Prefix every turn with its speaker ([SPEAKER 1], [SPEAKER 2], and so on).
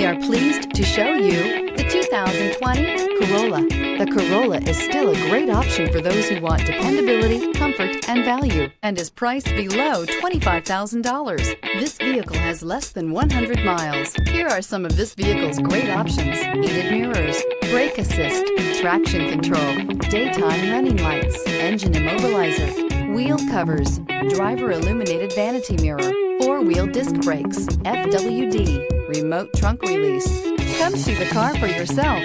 [SPEAKER 1] are pleased to show you the 2020 Corolla. The Corolla is still a great option for those who want dependability, comfort, and value, and is priced below $25,000. This vehicle has less than 100 miles. Here are some of this vehicle's great options: heated mirrors, brake assist, traction control, daytime running lights, engine immobilizer, wheel covers, driver illuminated vanity mirror, four-wheel disc brakes, FWD, remote trunk release. Come see the car for yourself.